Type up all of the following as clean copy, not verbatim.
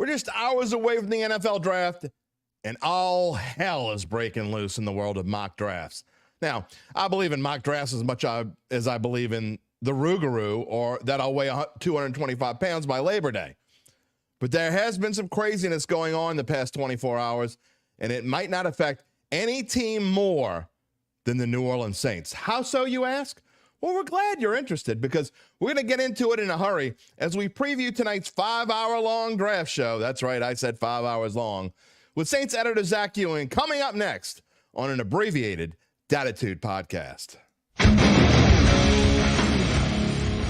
We're just hours away from the NFL draft, and all hell is breaking loose in the world of mock drafts. Now, I believe in mock drafts as much as I believe in the Rougarou, or that I'll weigh 225 pounds by Labor Day. But there has been some craziness going on the past 24 hours, and it might not affect any team more than the New Orleans Saints. How so, you ask? Well, we're glad you're interested, because we're going to get into it in a hurry as we preview tonight's 5-hour-long draft show. That's right, I said 5 hours long, with Saints Editor Zach Ewing coming up next on an abbreviated Dattitude podcast.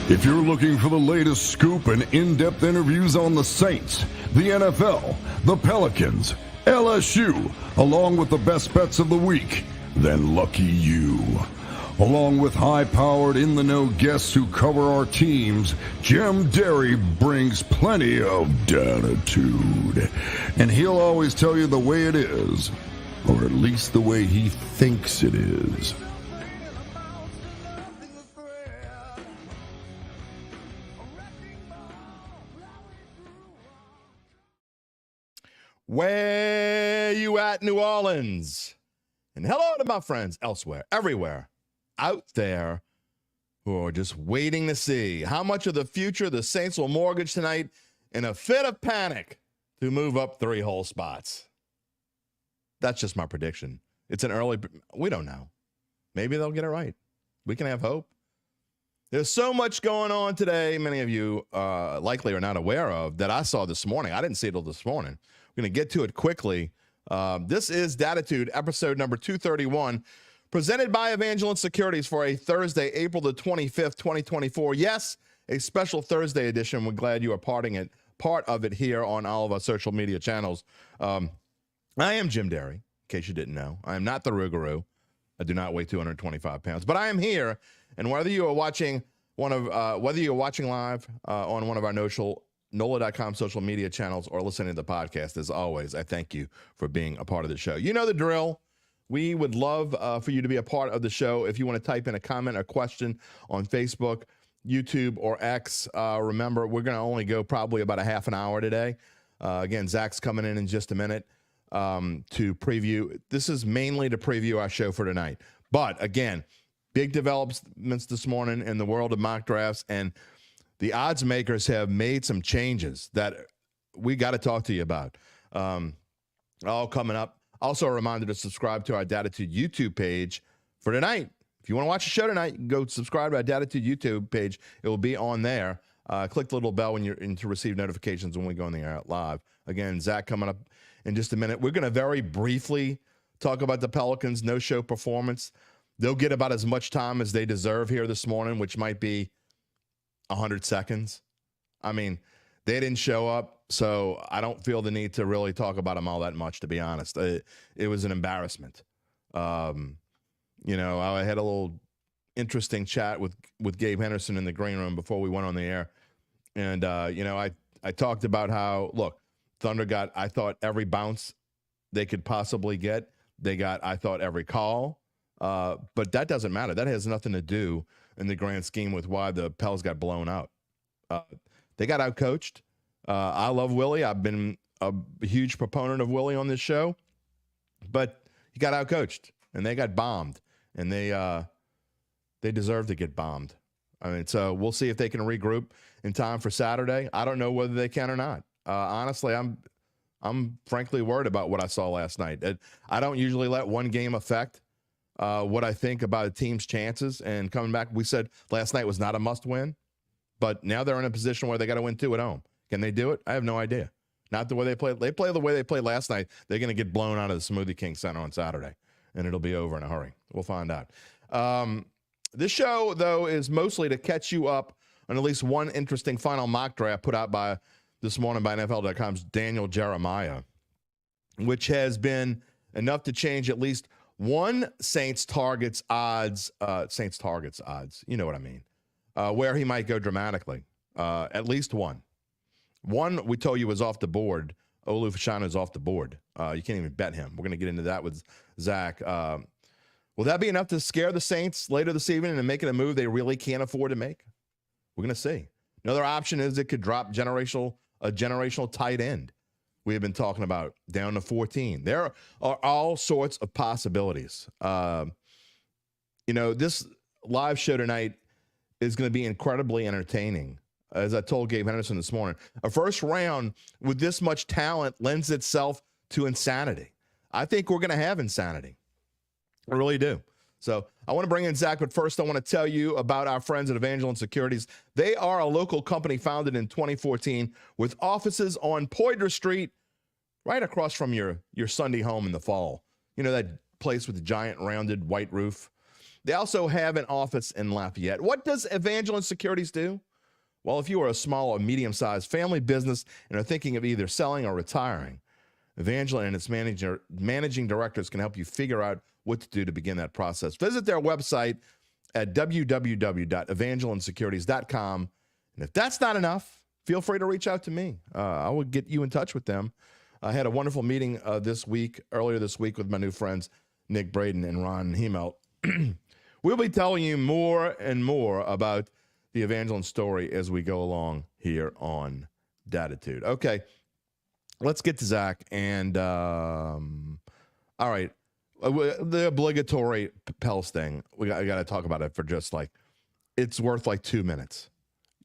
If you're looking for the latest scoop and in-depth interviews on the Saints, the NFL, the Pelicans, LSU, along with the best bets of the week, then lucky you. Along with high-powered, in-the-know guests who cover our teams, Jim Derry brings plenty of Dattitude. And he'll always tell you the way it is, or at least the way he thinks it is. Where you at, New Orleans? And hello to my friends elsewhere, everywhere, out there, who are just waiting to see how much of the future the Saints will mortgage tonight in a fit of panic to move up 3 whole spots. That's just my prediction. It's an early, we don't know. Maybe they'll get it right. We can have hope. There's so much going on today, many of you likely are not aware of, that I saw this morning. I didn't see it till this morning. We're going to get to it quickly. This is Dattitude, episode number 231, presented by Evangeline Securities for a Thursday, April the 25th, 2024. Yes, a special Thursday edition. We're glad you are part of it here on all of our social media channels. I am Jim Derry, in case you didn't know. I am not the Rougarou. I do not weigh 225 pounds, but I am here. And whether you are watching live on one of our NOLA.com social media channels or listening to the podcast, as always, I thank you for being a part of the show. You know the drill. We would love for you to be a part of the show. If you want to type in a comment or question on Facebook, YouTube, or X, remember, we're going to only go probably about a half an hour today. Again, Zach's coming in just a minute to preview. This is mainly to preview our show for tonight. But again, big developments this morning in the world of mock drafts, and the odds makers have made some changes that we got to talk to you about. All coming up. Also a reminder to subscribe to our Dattitude YouTube page for tonight. If you want to watch the show tonight, you can go subscribe to our Dattitude YouTube page. It will be on there. Click the little bell when you're in to receive notifications when we go on the air live. Again, Zach coming up in just a minute. We're going to very briefly talk about the Pelicans' no-show performance. They'll get about as much time as they deserve here this morning, which might be 100 seconds. I mean, they didn't show up, so I don't feel the need to really talk about them all that much, to be honest. It was an embarrassment. I had a little interesting chat with Gabe Henderson in the green room before we went on the air. And, I talked about how, look, Thunder got, I thought, every bounce they could possibly get. They got, I thought, every call. But that doesn't matter. That has nothing to do in the grand scheme with why the Pels got blown out. They got outcoached. I love Willie. I've been a huge proponent of Willie on this show, but he got outcoached and they got bombed, and they deserve to get bombed. I mean, so we'll see if they can regroup in time for Saturday. I don't know whether they can or not. Honestly, I'm frankly worried about what I saw last night. I don't usually let one game affect what I think about a team's chances. And coming back, we said last night was not a must-win, but now they're in a position where they got to win 2 at home. Can they do it? I have no idea. Not the way they play. They play the way they played last night. They're going to get blown out of the Smoothie King Center on Saturday, and it'll be over in a hurry. We'll find out. This show, though, is mostly to catch you up on at least one interesting final mock draft put out this morning by NFL.com's Daniel Jeremiah, which has been enough to change at least one Saints targets odds, you know what I mean, where he might go dramatically. At least one. One we told you was off the board. Olu Fashanu is off the board. You can't even bet him. We're going to get into that with Zach. Will that be enough to scare the Saints later this evening and make it a move they really can't afford to make? We're going to see. Another option is it could drop a generational tight end. we have been talking about down to 14. There are all sorts of possibilities. This live show tonight is going to be incredibly entertaining. As I told Gabe Henderson this morning, a first round with this much talent lends itself to insanity. I think we're going to have insanity. I really do. So I want to bring in Zach, but first I want to tell you about our friends at Evangeline Securities. They are a local company founded in 2014 with offices on Poydras Street, right across from your Sunday home in the fall. You know, that place with the giant rounded white roof. They also have an office in Lafayette. What does Evangeline Securities do? Well, if you are a small or medium-sized family business and are thinking of either selling or retiring, Evangeline and its managing directors can help you figure out what to do to begin that process. Visit their website at www.evangelinesecurities.com. And if that's not enough, feel free to reach out to me. I will get you in touch with them. I had a wonderful meeting earlier this week with my new friends, Nick Braden and Ron Hemelt. We'll be telling you more and more about the Evangeline story as we go along here on Dattitude. Okay, let's get to Zach. And, all right, the obligatory Pels thing. I got to talk about it for just it's worth 2 minutes.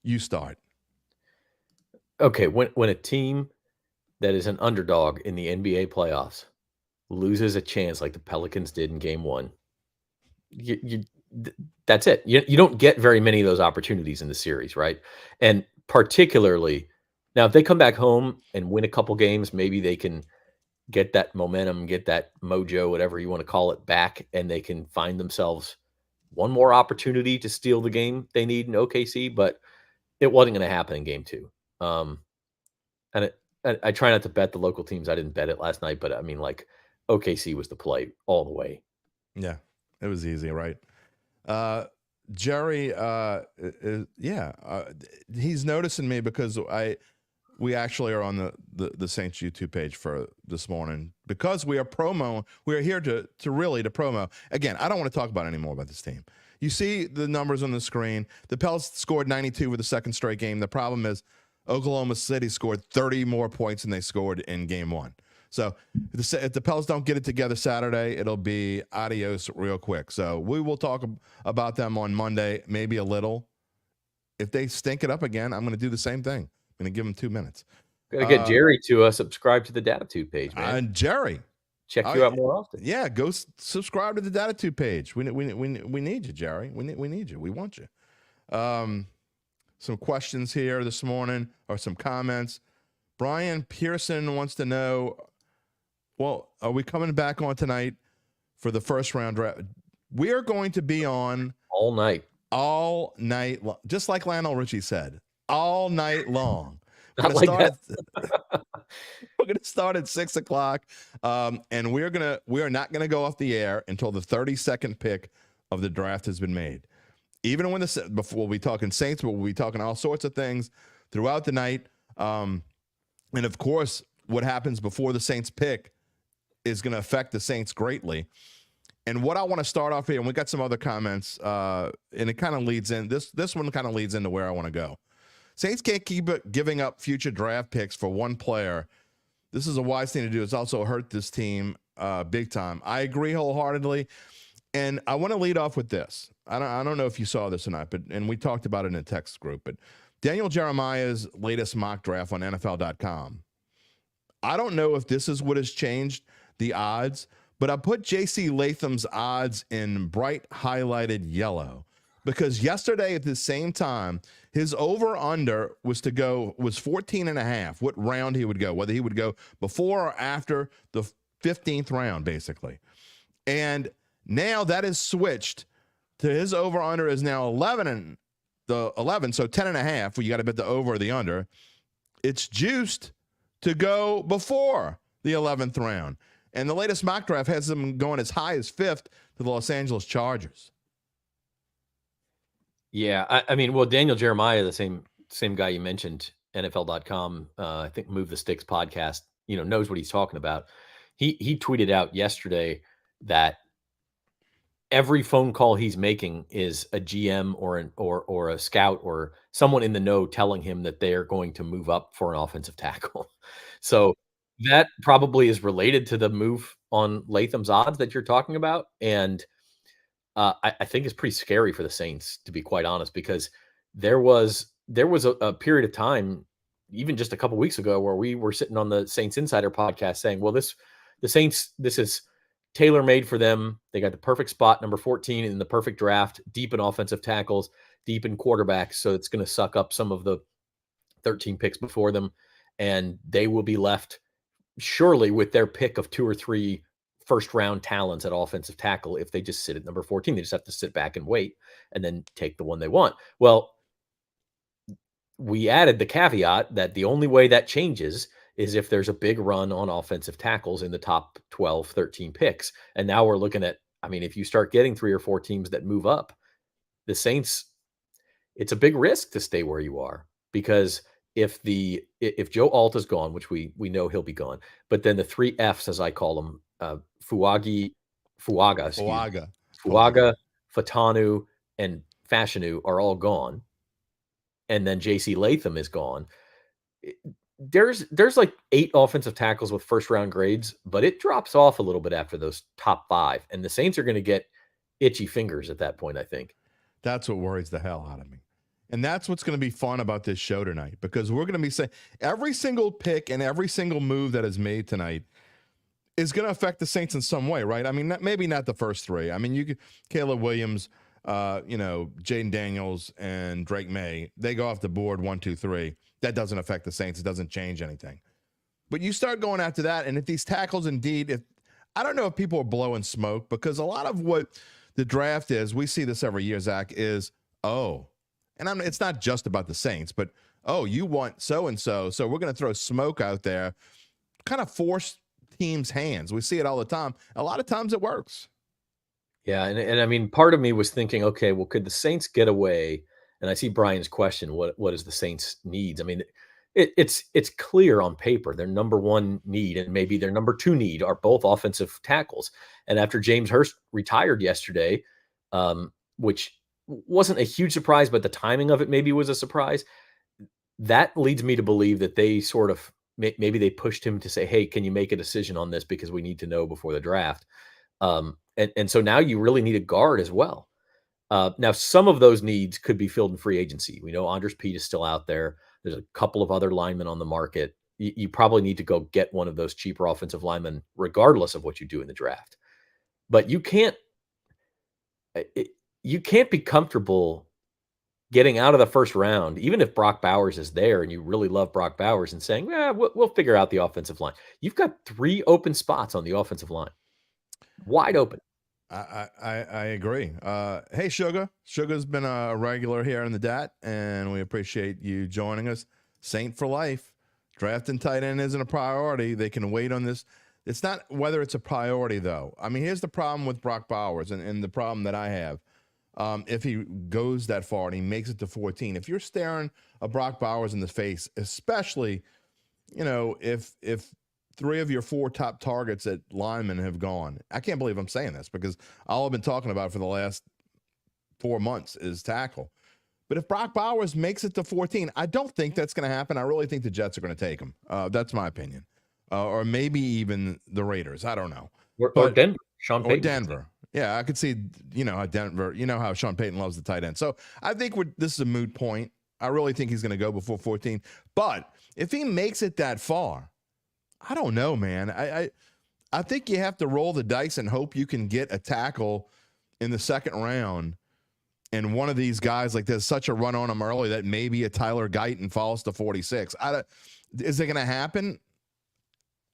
You start. Okay, when a team that is an underdog in the NBA playoffs loses a chance like the Pelicans did in Game 1, that's it. You don't get very many of those opportunities in the series, right? And particularly now, if they come back home and win a couple games, maybe they can get that momentum, get that mojo, whatever you want to call it, back, and they can find themselves one more opportunity to steal the game they need in OKC. But it wasn't going to happen in Game 2. And I try not to bet the local teams. I didn't bet it last night, but I mean, OKC was the play all the way. Yeah, it was easy, right? Jerry, he's noticing me because we actually are on the Saints YouTube page for this morning because we are here to promo. Again, I don't want to talk about any more about this team. You see the numbers on the screen. The Pels scored 92 for the second straight game. The problem is Oklahoma City scored 30 more points than they scored in Game 1. So if the Pels don't get it together Saturday, it'll be adios real quick. So we will talk about them on Monday, maybe a little. If they stink it up again, I'm going to do the same thing. I'm going to give them 2 minutes. Got to get Jerry to subscribe to the Dattitude page, man. Jerry. Check you out more often. Yeah, go subscribe to the Dattitude page. We need you, Jerry. We need you. We want you. Some questions here this morning, or some comments. Brian Pearson wants to know, well, are we coming back on tonight for the first round draft? We are going to be on all night, just like Lionel Richie said, all night long. We're going to start at 6 o'clock, and we are not going to go off the air until the 32nd pick of the draft has been made. Even when before we'll be talking Saints, but we'll be talking all sorts of things throughout the night. And of course, what happens before the Saints pick is going to affect the Saints greatly. And what I want to start off here, and we got some other comments, and it kind of leads in. This one kind of leads into where I want to go. Saints can't keep giving up future draft picks for one player. This is a wise thing to do. It's also hurt this team big time. I agree wholeheartedly. And I want to lead off with this. I don't know if you saw this or not, and we talked about it in a text group, but Daniel Jeremiah's latest mock draft on NFL.com. I don't know if this is what has changed the odds, but I put J.C. Latham's odds in bright highlighted yellow because yesterday at the same time, his over-under was 14.5, what round he would go, whether he would go before or after the 15th round, basically. And now that is switched to his over-under is now 11, so 10.5, where you got to bet the over or the under. It's juiced to go before the 11th round. And the latest mock draft has them going as high as 5th to the Los Angeles Chargers. Yeah, I mean, well, Daniel Jeremiah, the same guy you mentioned, NFL.com, I think Move the Sticks podcast, knows what he's talking about. He tweeted out yesterday that every phone call he's making is a GM or a scout or someone in the know telling him that they are going to move up for an offensive tackle. So That probably is related to the move on Latham's odds that you're talking about, and I think it's pretty scary for the Saints, to be quite honest, because there was a period of time, even just a couple weeks ago, where we were sitting on the Saints Insider podcast saying, "Well, the Saints, this is tailor made for them. They got the perfect spot, number 14, in the perfect draft, deep in offensive tackles, deep in quarterbacks, so it's going to suck up some of the 13 picks before them, and they will be left surely with their pick of 2 or 3 first round talents at offensive tackle if they just sit at number 14. They just have to sit back and wait and then take the one they want." Well, we added the caveat that the only way that changes is if there's a big run on offensive tackles in the top 12, 13 picks. And now we're looking at, I mean, if you start getting 3 or 4 teams that move up, the Saints, it's a big risk to stay where you are, because if Joe Alt is gone, which we know he'll be gone, but then the 3 Fs, as I call them, Fuaga, excuse me, Fuaga, Fatanu, and Fashanu are all gone, and then JC Latham is gone. There's like 8 offensive tackles with first round grades, but it drops off a little bit after those top 5, and the Saints are going to get itchy fingers at that point, I think. That's what worries the hell out of me. And that's what's going to be fun about this show tonight, because we're going to be saying every single pick and every single move that is made tonight is going to affect the Saints in some way, right? I mean, maybe not the first 3. I mean, you could Caleb Williams, Jaden Daniels, and Drake May, they go off the board 1, 2, 3. That doesn't affect the Saints. It doesn't change anything. But you start going after that, and if these tackles indeed, I don't know if people are blowing smoke, because a lot of what the draft is, we see this every year, Zach, is, and it's not just about the Saints, but, you want so-and-so, so we're going to throw smoke out there, kind of force teams' hands. We see it all the time. A lot of times it works. Yeah, and I mean, part of me was thinking, okay, well, could the Saints get away? And I see Brian's question, what is the Saints' needs? I mean, it's clear on paper. Their number 1 need and maybe their number 2 need are both offensive tackles. And after James Hurst retired yesterday, which wasn't a huge surprise, but the timing of it maybe was a surprise, that leads me to believe that they sort of, maybe they pushed him to say, hey, can you make a decision on this, because we need to know before the draft. And so now you really need a guard as well. Now, some of those needs could be filled in free agency. We know Andres Pete is still out there. There's a couple of other linemen on the market. You probably need to go get one of those cheaper offensive linemen, regardless of what you do in the draft. But you can't be comfortable getting out of the first round, even if Brock Bowers is there and you really love Brock Bowers, and saying, we'll figure out the offensive line. You've got 3 open spots on the offensive line, wide open. I agree. Hey, Sugar. Sugar's been a regular here in the DAT, and we appreciate you joining us. Saint for life. Drafting tight end isn't a priority. They can wait on this. It's not whether it's a priority, though. I mean, here's the problem with Brock Bowers, and the problem that I have. If he goes that far and he makes it to 14, if you're staring a Brock Bowers in the face, especially, if 3 of your 4 top targets at linemen have gone. I can't believe I'm saying this, because all I've been talking about for the last 4 months is tackle. But if Brock Bowers makes it to 14, I don't think that's going to happen. I really think the Jets are going to take him. That's my opinion. Or maybe even the Raiders. I don't know. Or Denver. Sean Payton. Or Denver. Yeah, I could see, how Denver, how Sean Payton loves the tight end. So I think this is a moot point. I really think he's going to go before 14. But if he makes it that far, I don't know, man. I think you have to roll the dice and hope you can get a tackle in the second round, and one of these guys, like, there's such a run on him early that maybe a Tyler Guyton falls to 46. Is it going to happen?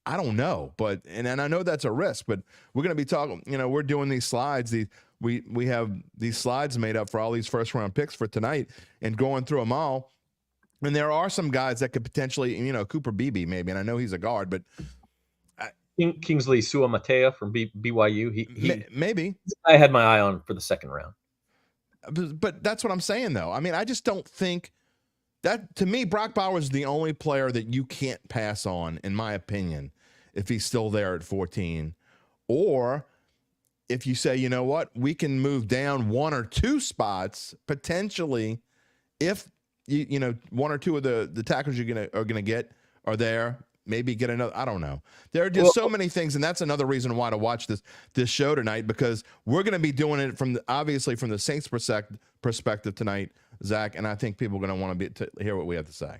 I don't know, and I know that's a risk, but we're going to be talking, we're doing these slides. We have these slides made up for all these first round picks for tonight, and going through them all. And there are some guys that could potentially, Cooper Beebe maybe, and I know he's a guard, but Kingsley Suamatea from BYU. He maybe. I had my eye on for the second round. But that's what I'm saying, though. I mean, I just don't think that, to me, Brock Bowers is the only player that you can't pass on, in my opinion, if he's still there at 14. Or if you say, you know what, we can move down 1 or 2 spots potentially if you 1 or 2 of the tackles are gonna get are there, maybe get another. I don't know. There are just so many things, and that's another reason why to watch this show tonight, because we're going to be doing it obviously from the Saints perspective tonight, Zach, and I think people are going to want to hear what we have to say.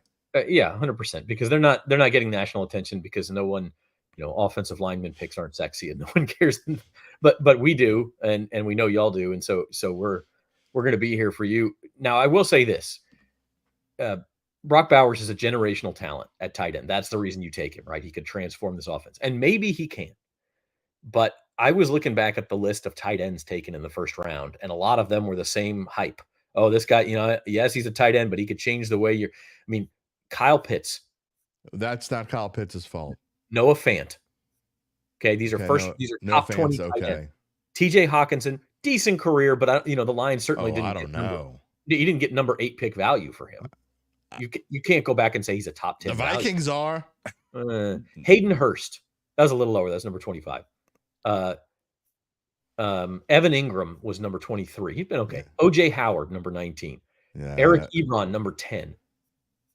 Yeah, 100%, because they're not getting national attention because no one, offensive lineman picks aren't sexy and no one cares, but we do, and we know y'all do, and so we're going to be here for you. Now, I will say this. Brock Bowers is a generational talent at tight end. That's the reason you take him, right? He could transform this offense, and maybe he can. But I was looking back at the list of tight ends taken in the first round, and a lot of them were the same hype. Oh, this guy, yes, he's a tight end, but he could change the way Kyle Pitts. That's not Kyle Pitts' fault. Noah Fant. Okay, these are top 20 tight ends. TJ Hawkinson, decent career, but the Lions certainly didn't. I don't know. You didn't get number 8 pick value for him. You can't go back and say he's a top 10. The Vikings value. Hayden Hurst. That was a little lower. That's number 25. Evan Ingram was number 23. He's been okay. Yeah. OJ Howard, number 19. Yeah. Eric Ebron, number 10.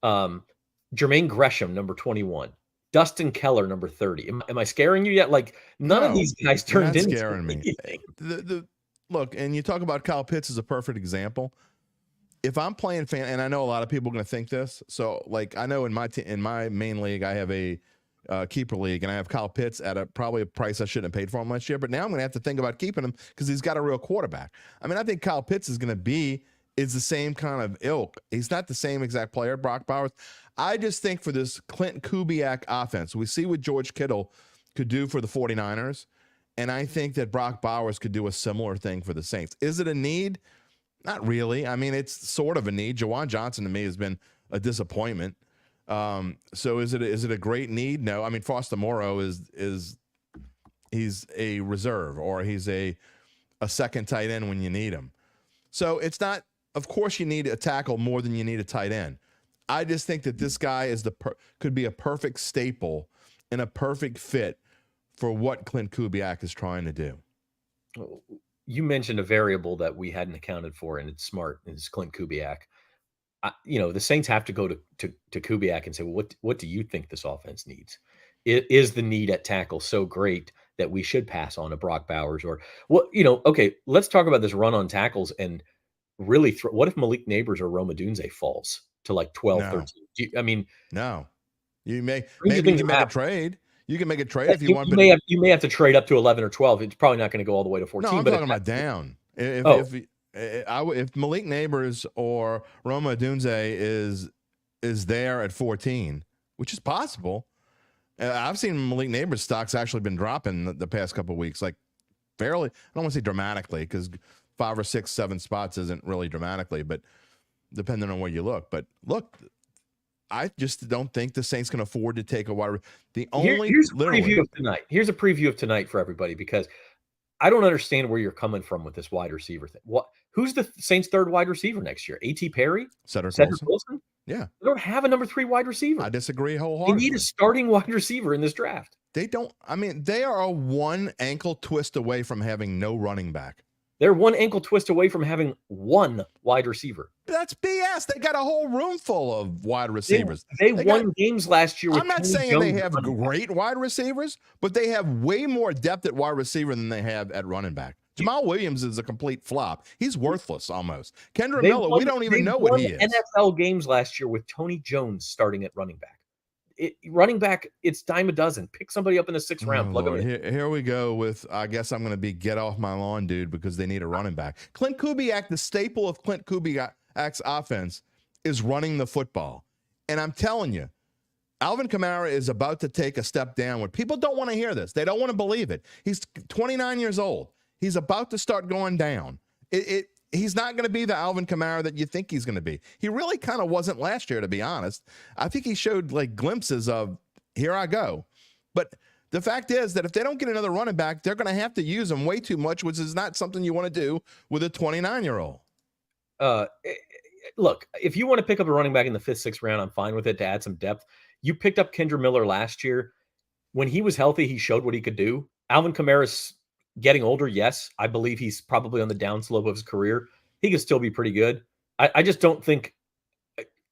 Jermaine Gresham, number 21. Dustin Keller, number 30. Am I scaring you yet? None of these guys turned into scaring me. Look, and you talk about Kyle Pitts as a perfect example. If I'm playing and I know a lot of people are going to think this. So, I know in my main league, I have a keeper league, and I have Kyle Pitts at probably a price I shouldn't have paid for him last year. But now I'm going to have to think about keeping him because he's got a real quarterback. I think Kyle Pitts is the same kind of ilk. He's not the same exact player, Brock Bowers. I just think for this Clint Kubiak offense, we see what George Kittle could do for the 49ers, and I think that Brock Bowers could do a similar thing for the Saints. Is it a need? Not really. It's sort of a need. Jawan Johnson to me has been a disappointment. So is it a great need? No. Foster Moreau he's a reserve, or he's a second tight end when you need him. So it's not. Of course, you need a tackle more than you need a tight end. I just think that this guy could be a perfect staple and a perfect fit for what Clint Kubiak is trying to do. You mentioned a variable that we hadn't accounted for, and it's smart, and it's Clint Kubiak. The Saints have to go to Kubiak and say, well, what do you think this offense needs? Is the need at tackle so great that we should pass on a Brock Bowers? Or, okay, let's talk about this run on tackles and really what if Malik Neighbors or Rome Odunze falls to 12, no. 13? No. You maybe you can make a trade. You can make a trade if you want. You may have to trade up to 11 or 12. It's probably not going to go all the way to 14. No, I'm talking about down. If Malik Neighbors or Roma Odunze is there at 14, which is possible, I've seen Malik Neighbors' stocks actually been dropping the past couple of weeks, fairly. I don't want to say dramatically, because 5 or 6, 7 spots isn't really dramatically, but depending on where you look. But look, I just don't think the Saints can afford to take a wide. Here's a preview of tonight. Here's a preview of tonight for everybody, because I don't understand where you're coming from with this wide receiver thing. Who's the Saints' third wide receiver next year? A.T. Perry? Cedric Wilson? Yeah. They don't have a number 3 wide receiver. I disagree wholeheartedly. They need a starting wide receiver in this draft. They don't. They are a one ankle twist away from having no running back. They're one ankle twist away from having one wide receiver. That's BS. They got a whole room full of wide receivers. They won games last year. I'm not saying they have great wide receivers, but they have way more depth at wide receiver than they have at running back. Jamal Williams is a complete flop. He's worthless almost. Kendra Miller, we don't even know what he is. NFL games last year with Tony Jones starting at running back. Running back, it's dime a dozen. Pick somebody up in the 6th round. Plug them in. Here we go with, I guess I'm going to be get off my lawn, dude, because they need a running back. Clint Kubiak, the staple of Clint Kubiak's offense, is running the football. And I'm telling you, Alvin Kamara is about to take a step downward. People don't want to hear this. They don't want to believe it. He's 29 years old. He's about to start going down. He's not going to be the Alvin Kamara that you think he's going to be. He really kind of wasn't last year, to be honest. I think he showed glimpses of, here I go. But the fact is that if they don't get another running back, they're going to have to use him way too much, which is not something you want to do with a 29-year-old. Look, if you want to pick up a running back in the 5th, 6th round, I'm fine with it to add some depth. You picked up Kendra Miller last year. When he was healthy, he showed what he could do. Alvin Kamara's getting older, yes. I believe he's probably on the downslope of his career. He could still be pretty good. I just don't think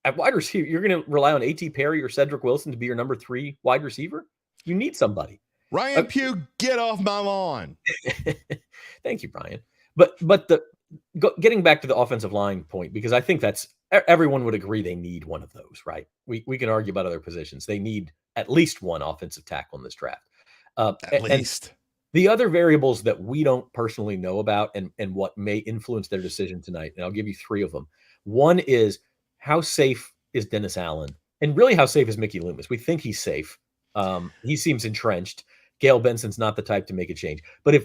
at wide receiver, you're going to rely on A.T. Perry or Cedric Wilson to be your number 3 wide receiver? You need somebody. Ryan Pugh, get off my lawn. Thank you, Brian. But getting back to the offensive line point, because I think that's everyone would agree they need one of those, right? We can argue about other positions. They need at least one offensive tackle in this draft. At least. The other variables that we don't personally know about and what may influence their decision tonight, and I'll give you 3 of them. One is, how safe is Dennis Allen? And really, how safe is Mickey Loomis? We think he's safe. He seems entrenched. Gail Benson's not the type to make a change. But if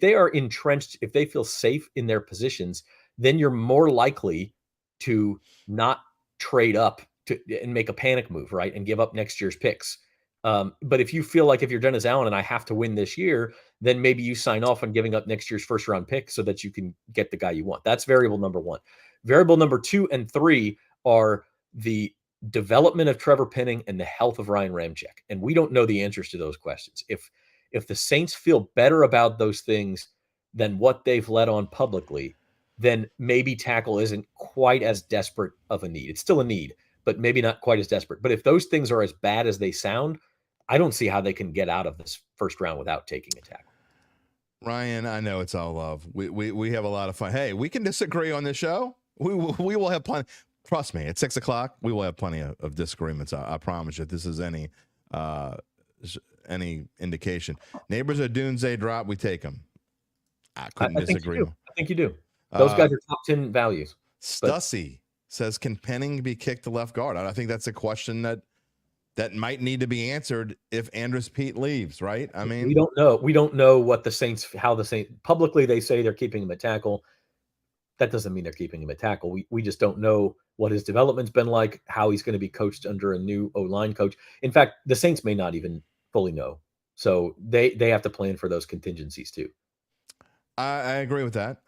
they are entrenched, if they feel safe in their positions, then you're more likely to not trade up and make a panic move, right? And give up next year's picks. But if you feel like, if you're Dennis Allen and I have to win this year, then maybe you sign off on giving up next year's first round pick so that you can get the guy you want. That's variable number 1. Variable number 2 and 3 are the development of Trevor Penning and the health of Ryan Ramczyk. And we don't know the answers to those questions. If the Saints feel better about those things than what they've let on publicly, then maybe tackle isn't quite as desperate of a need. It's still a need, but maybe not quite as desperate. But if those things are as bad as they sound, I don't see how they can get out of this first round without taking a tackle. Ryan, I know it's all love. We have a lot of fun. Hey, we can disagree on this show. We will have plenty. Trust me, at 6 o'clock, we will have plenty of disagreements. I promise you. If this is any indication. Neighbors are Doomsday drop. We take them. I couldn't disagree. I think you do. Those guys are top 10 values. Stussy says, can Penning be kicked to left guard? I think that's a question that might need to be answered if Andrus Peat leaves, right? I mean, we don't know. We don't know what how the Saints publicly they say they're keeping him at tackle. That doesn't mean they're keeping him at tackle. We just don't know what his development's been like, how he's going to be coached under a new O-line coach. In fact, the Saints may not even fully know. So they have to plan for those contingencies too. I agree with that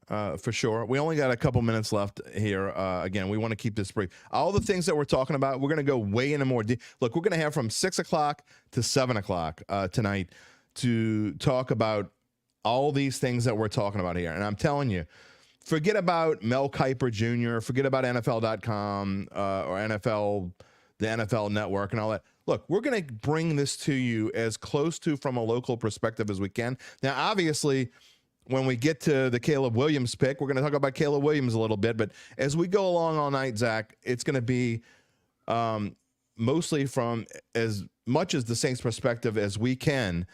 for sure. We only got a couple minutes left here. Again, we want to keep this brief. All the things that we're talking about, we're going to go way into more. Look, we're going to have from 6 o'clock to 7 o'clock tonight to talk about all these things that we're talking about here. And I'm telling you, forget about Mel Kiper Jr., forget about NFL.com or NFL, the NFL Network and all that. Look, we're going to bring this to you as close to from a local perspective as we can. Now, obviously, when we get to the Caleb Williams pick, we're going to talk about Caleb Williams a little bit. But as we go along all night, Zach, it's going to be mostly from as much as the Saints perspective as we can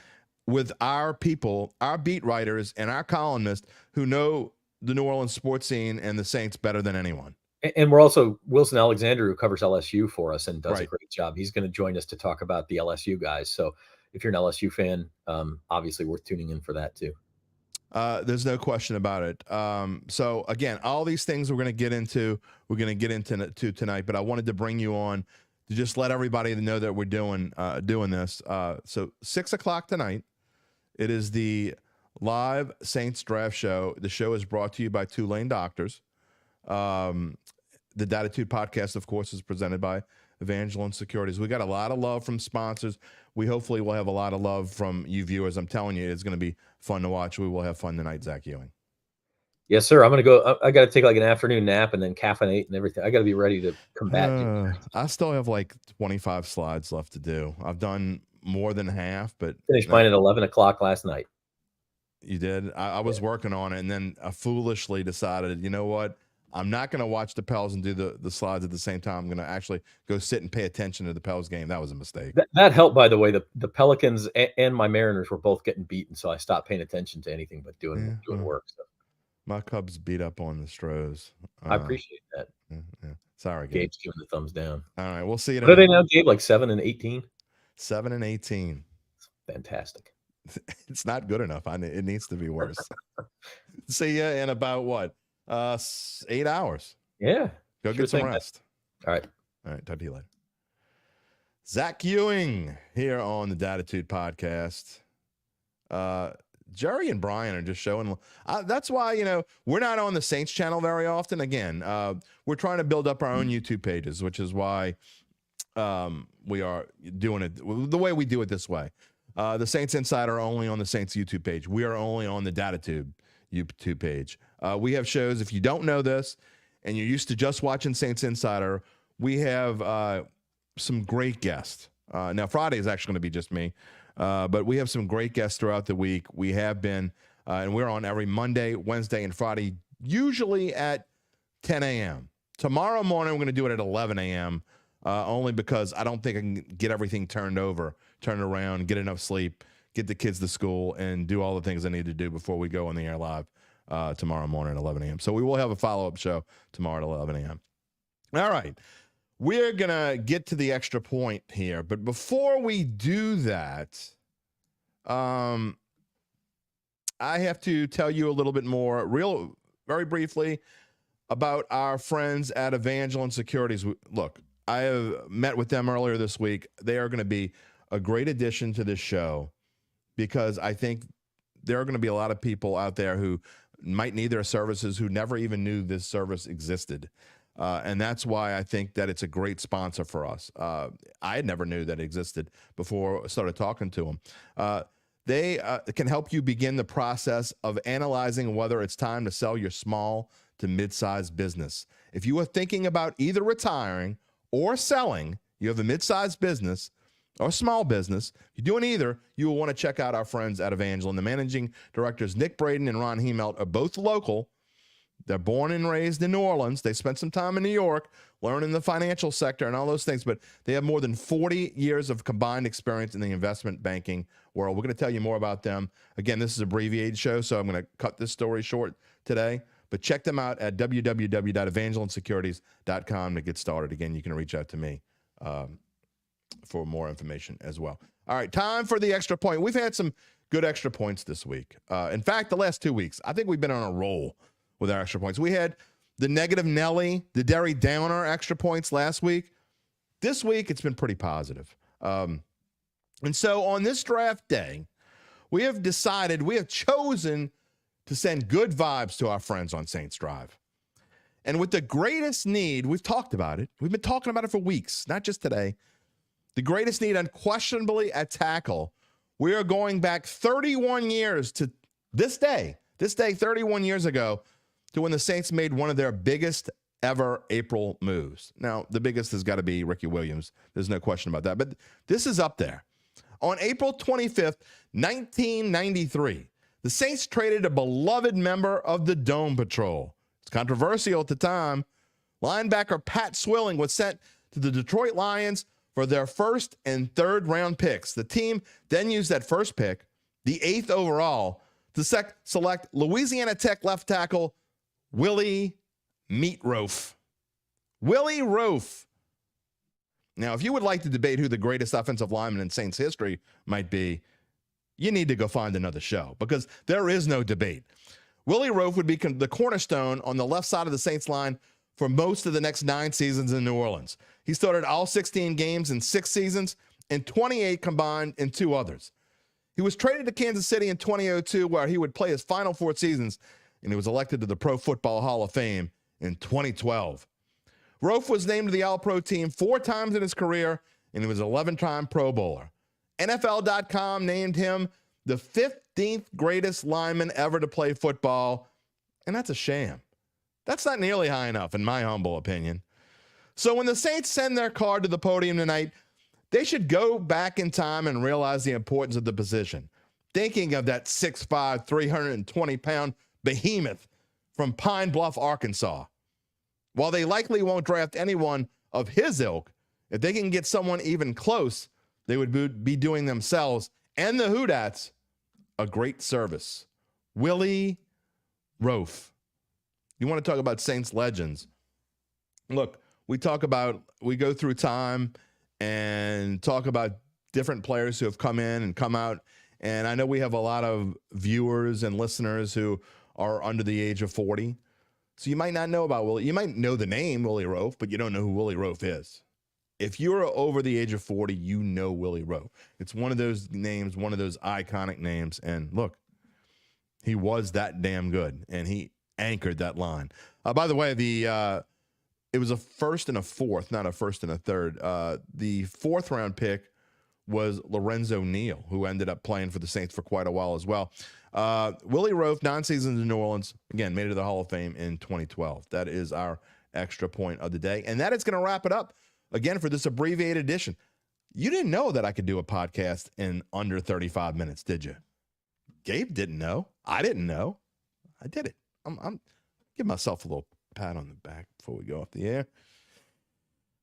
with our people, our beat writers and our columnists who know the New Orleans sports scene and the Saints better than anyone. And we're also Wilson Alexander, who covers LSU for us and does Right. a great job. He's going to join us to talk about the LSU guys. So if you're an LSU fan, obviously worth tuning in for that too. There's no question about it. So again, all these things we're going to get into tonight, but I wanted to bring you on to just let everybody know that we're doing this. So 6 o'clock tonight, it is the live Saints draft show. The show is brought to you by Tulane Doctors. The Dattitude podcast, of course, is presented by Evangeline Securities. We got a lot of love from sponsors. We hopefully will have a lot of love from you viewers. I'm telling you, it's going to be fun to watch. We will have fun tonight, Zach Ewing. Yes, sir. I'm going to go. I got to take like an afternoon nap and then caffeinate and everything. I got to be ready to combat. I still have like 25 slides left to do. I've done more than half, but finished mine at 11 o'clock last night. You did? I was working on it, and then I foolishly decided, you know what? I'm not going to watch the Pels and do the slides at the same time. I'm going to actually go sit and pay attention to the Pels game. That was a mistake. That helped, by the way. The Pelicans and my Mariners were both getting beaten, so I stopped paying attention to anything but doing work. So. My Cubs beat up on the Stros. I appreciate that. Yeah. Sorry, Gabe's giving the thumbs down. All right, we'll see you. What are they now, Gabe? Like 7-18? 7-18. Fantastic. It's not good enough. It needs to be worse. See ya in about what? 8 hours. Yeah. Go get some rest. All right. Talk to you later. Zach Ewing here on the Dattitude podcast. Jerry and Brian are just showing. That's why, we're not on the Saints channel very often. Again, we're trying to build up our own YouTube pages, which is why we are doing it the way we do it this way. The Saints Insider are only on the Saints YouTube page. We are only on the Dattitude YouTube page. We have shows, if you don't know this, and you're used to just watching Saints Insider, we have some great guests. Now, Friday is actually going to be just me, but we have some great guests throughout the week. We have been, and we're on every Monday, Wednesday, and Friday, usually at 10 a.m. Tomorrow morning, we're going to do it at 11 a.m., only because I don't think I can get everything turned around, get enough sleep, get the kids to school, and do all the things I need to do before we go on the air live tomorrow morning at 11 a.m. So we will have a follow-up show tomorrow at 11 a.m. All right. We're going to get to the extra point here. But before we do that, I have to tell you a little bit more, very briefly, about our friends at Evangeline Securities. Look, I have met with them earlier this week. They are going to be a great addition to this show because I think there are going to be a lot of people out there who might need their services who never even knew this service existed. And that's why I think that it's a great sponsor for us. I never knew that it existed before I started talking to them. They can help you begin the process of analyzing whether it's time to sell your small to mid-sized business. If you are thinking about either retiring or selling, you have a mid-sized business or small business, you're doing either, you will want to check out our friends at Evangeline. The managing directors, Nick Braden and Ron Hemelt, are both local. They're born and raised in New Orleans. They spent some time in New York learning the financial sector and all those things, but they have more than 40 years of combined experience in the investment banking world. We're going to tell you more about them. Again, this is an abbreviated show, so I'm going to cut this story short today, but check them out at www.evangelinesecurities.com to get started. Again, you can reach out to me for more information as well. All right, time for the extra point. We've had some good extra points this week. In fact, the last 2 weeks, I think we've been on a roll with our extra points. We had the negative Nelly, the Derry Downer extra points last week. This week, it's been pretty positive. And so on this draft day, we have chosen to send good vibes to our friends on Saints Drive. And with the greatest need, we've talked about it. We've been talking about it for weeks, not just today. The greatest need unquestionably at tackle. We are going back 31 years to this day, 31 years ago, to when the Saints made one of their biggest ever April moves. Now, the biggest has got to be Ricky Williams. There's no question about that. But this is up there. On April 25th, 1993, the Saints traded a beloved member of the Dome Patrol. It's controversial at the time. Linebacker Pat Swilling was sent to the Detroit Lions for their first and third round picks. The team then used that first pick, the 8th overall, to select Louisiana Tech left tackle Willie Roaf. Willie Roaf. Now, if you would like to debate who the greatest offensive lineman in Saints history might be, you need to go find another show because there is no debate. Willie Roaf would be the cornerstone on the left side of the Saints line for most of the next 9 seasons in New Orleans. He started all 16 games in 6 seasons and 28 combined in 2 others. He was traded to Kansas City in 2002, where he would play his final 4 seasons, and he was elected to the Pro Football Hall of Fame in 2012. Roaf was named to the All-Pro team 4 times in his career, and he was an 11-time Pro Bowler. NFL.com named him the 15th greatest lineman ever to play football, and that's a sham. That's not nearly high enough, in my humble opinion. So when the Saints send their card to the podium tonight, they should go back in time and realize the importance of the position. Thinking of that 6'5", 320-pound behemoth from Pine Bluff, Arkansas. While they likely won't draft anyone of his ilk, if they can get someone even close, they would be doing themselves and the Hoodats a great service. Willie Roaf. You want to talk about Saints legends? Look, we go through time and talk about different players who have come in and come out. And I know we have a lot of viewers and listeners who are under the age of 40. So you might not know about Willie. You might know the name Willie Roaf, but you don't know who Willie Roaf is. If you're over the age of 40, you know Willie Roaf. It's one of those names, one of those iconic names. And look, he was that damn good, and he anchored that line. By the way, it was a first and a fourth, not a first and a third. The 4th round pick was Lorenzo Neal, who ended up playing for the Saints for quite a while as well. Willie Roaf, 9 seasons in New Orleans, again, made it to the Hall of Fame in 2012. That is our extra point of the day. And that is going to wrap it up again for this abbreviated edition. You didn't know that I could do a podcast in under 35 minutes, did you? Gabe didn't know. I didn't know. I did it. I'm give myself a little pat on the back before we go off the air.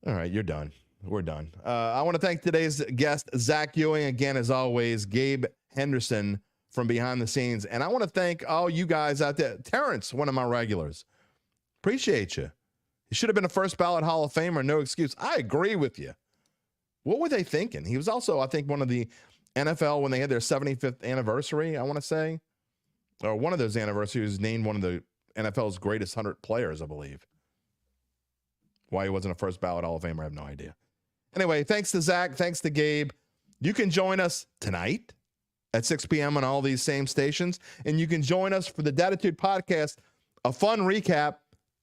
All right, you're done. We're done. I want to thank today's guest, Zach Ewing. Again, as always, Gabe Henderson from behind the scenes. And I want to thank all you guys out there. Terrence, one of my regulars. Appreciate you. He should have been a first ballot Hall of Famer, no excuse. I agree with you. What were they thinking? He was also, I think, one of the NFL when they had their 75th anniversary, I want to say. Or one of those anniversaries named one of the NFL's greatest 100 players, I believe. Why he wasn't a first ballot Hall of Famer, I have no idea. Anyway, thanks to Zach. Thanks to Gabe. You can join us tonight at 6 p.m. on all these same stations. And you can join us for the Dattitude podcast, a fun recap.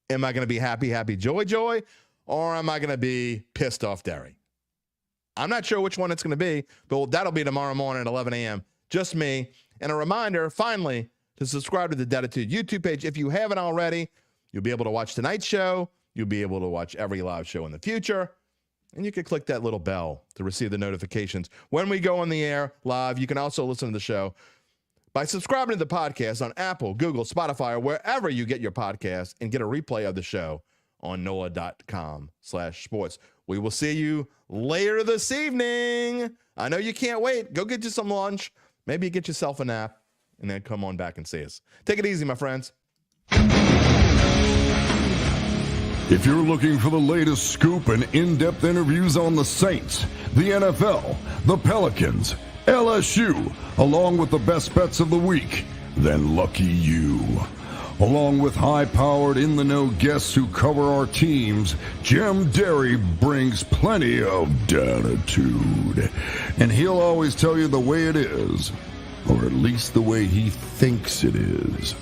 Am I going to be happy, happy, joy, joy? Or am I going to be pissed off, Derry? I'm not sure which one it's going to be, but that'll be tomorrow morning at 11 a.m. Just me. And a reminder, finally, to subscribe to the Dattitude YouTube page. If you haven't already, you'll be able to watch tonight's show. You'll be able to watch every live show in the future. And you can click that little bell to receive the notifications when we go on the air live. You can also listen to the show by subscribing to the podcast on Apple, Google, Spotify, or wherever you get your podcasts, and get a replay of the show on NOLA.com/sports. We will see you later this evening. I know you can't wait. Go get you some lunch. Maybe get yourself a nap, and then come on back and see us. Take it easy, my friends. If you're looking for the latest scoop and in-depth interviews on the Saints, the NFL, the Pelicans, LSU, along with the best bets of the week, then lucky you. Along with high-powered, in-the-know guests who cover our teams, Jim Derry brings plenty of Dattitude. And he'll always tell you the way it is, or at least the way he thinks it is.